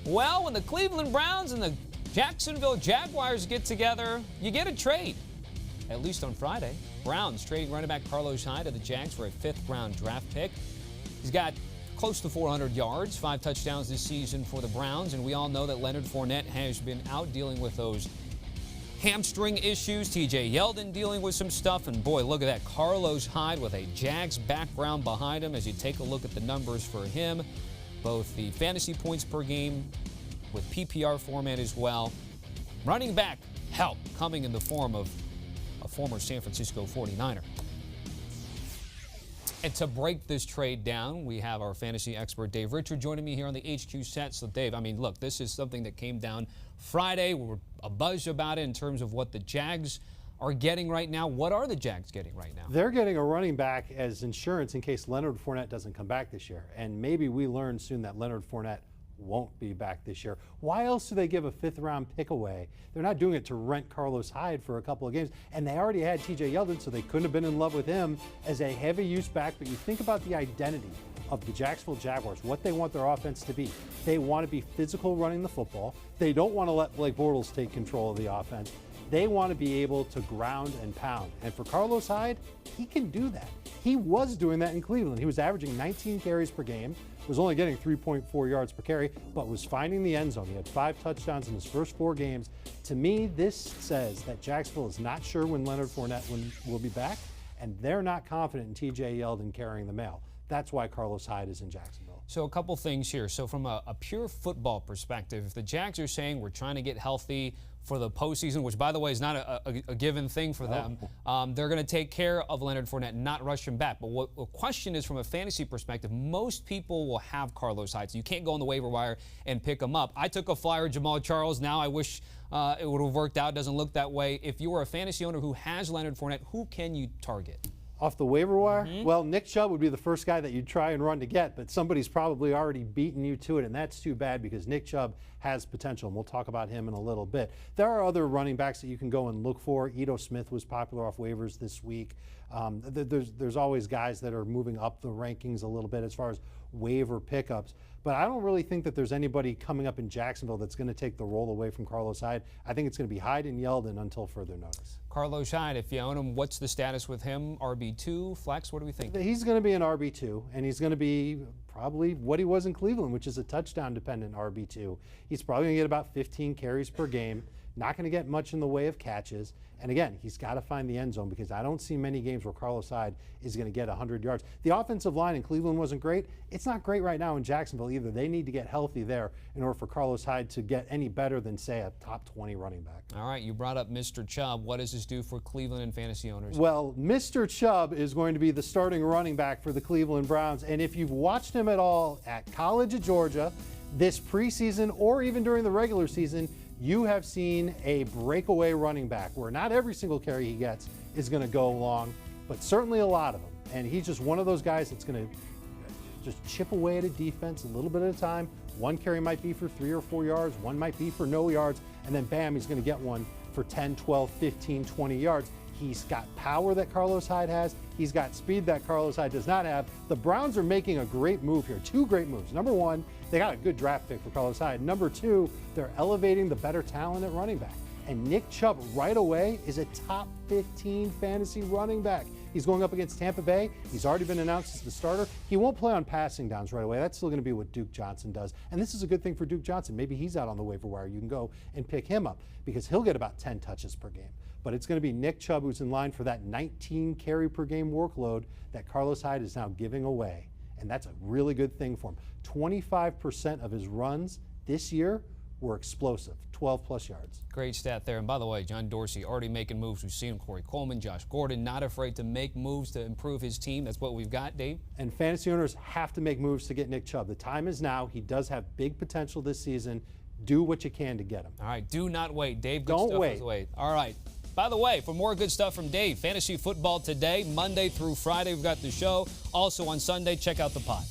Well, when the Cleveland Browns and the Jacksonville Jaguars get together, you get a trade, at least on Friday. Browns trading running back Carlos Hyde to the Jags for a fifth-round draft pick. He's got close to 400 yards, 5 touchdowns this season for the Browns, and we all know that Leonard Fournette has been out dealing with those hamstring issues. TJ Yeldon dealing with some stuff, and boy, look at that. Carlos Hyde with a Jags background behind him as you take a look at the numbers for him, both the fantasy points per game with PPR format as well. Running back help coming in the form of a former San Francisco 49er. And to break this trade down, we have our fantasy expert Dave Richard joining me here on the HQ set. So Dave, I mean, look, this is something that came down Friday. We're a buzz about it in terms of what the Jags are getting right now. What are the Jags getting right now? They're getting a running back as insurance in case Leonard Fournette doesn't come back this year. And maybe we learn soon that Leonard Fournette won't be back this year. Why else do they give a fifth-round pick away? They're not doing it to rent Carlos Hyde for a couple of games. And they already had TJ Yeldon, so they couldn't have been in love with him as a heavy-use back. But you think about the identity of the Jacksonville Jaguars, what they want their offense to be. They want to be physical running the football. They don't want to let Blake Bortles take control of the offense. They want to be able to ground and pound. And for Carlos Hyde, he can do that. He was doing that in Cleveland. He was averaging 19 carries per game, was only getting 3.4 yards per carry, but was finding the end zone. He had 5 touchdowns in his first 4 games. To me, this says that Jacksonville is not sure when Leonard Fournette will be back, and they're not confident in TJ Yeldon carrying the mail. That's why Carlos Hyde is in Jacksonville. So a couple things here. So from a pure football perspective, if the Jags are saying we're trying to get healthy for the postseason, which, by the way, is not a given thing for them, they're going to take care of Leonard Fournette, not rush him back. But what the question is, from a fantasy perspective, most people will have Carlos Hyde, so you can't go on the waiver wire and pick him up. I took a flyer, Jamal Charles. Now I wish it would have worked out. It doesn't look that way. If you are a fantasy owner who has Leonard Fournette, who can you target? Off the waiver wire? Well, Nick Chubb would be the first guy that you'd try and run to get, but somebody's probably already beaten you to it, and that's too bad because Nick Chubb has potential, and we'll talk about him in a little bit. There are other running backs that you can go and look for. Ito Smith was popular off waivers this week. There's always guys that are moving up the rankings a little bit as far as waiver pickups, but I don't really think that there's anybody coming up in Jacksonville that's going to take the role away from Carlos Hyde. I think it's going to be Hyde and Yeldon until further notice. Carlos Hyde, if you own him, what's the status with him? RB2, flex, what do we think? He's going to be an RB2, and he's going to be probably what he was in Cleveland, which is a touchdown-dependent RB2. He's probably going to get about 15 carries per game, not going to get much in the way of catches. And again, he's got to find the end zone because I don't see many games where Carlos Hyde is going to get 100 yards. The offensive line in Cleveland wasn't great. It's not great right now in Jacksonville either. They need to get healthy there in order for Carlos Hyde to get any better than, say, a top 20 running back. All right, you brought up Mr. Chubb. What does this do for Cleveland and fantasy owners? Well, Mr. Chubb is going to be the starting running back for the Cleveland Browns. And if you've watched him at all at college at Georgia, this preseason, or even during the regular season, you have seen a breakaway running back where not every single carry he gets is going to go long, but certainly a lot of them. And he's just one of those guys that's going to just chip away at a defense a little bit at a time. One carry might be for 3 or 4 yards, one might be for no yards, and then bam, he's going to get one for 10, 12, 15, 20 yards. He's got power that Carlos Hyde has. He's got speed that Carlos Hyde does not have. The Browns are making a great move here. 2 great moves. Number 1, they got a good draft pick for Carlos Hyde. Number 2, they're elevating the better talent at running back. And Nick Chubb right away is a top 15 fantasy running back. He's going up against Tampa Bay. He's already been announced as the starter. He won't play on passing downs right away. That's still going to be what Duke Johnson does. And this is a good thing for Duke Johnson. Maybe he's out on the waiver wire. You can go and pick him up because he'll get about 10 touches per game. But it's going to be Nick Chubb who's in line for that 19 carry per game workload that Carlos Hyde is now giving away. And that's a really good thing for him. 25% of his runs this year were explosive, 12-plus yards. Great stat there. And by the way, John Dorsey already making moves. We've seen him, Corey Coleman, Josh Gordon, not afraid to make moves to improve his team. That's what we've got, Dave. And fantasy owners have to make moves to get Nick Chubb. The time is now. He does have big potential this season. Do what you can to get him. All right, do not wait. Dave, good Don't stuff. wait. All right. By the way, for more good stuff from Dave, Fantasy Football Today, Monday through Friday, we've got the show. Also on Sunday, check out the pod.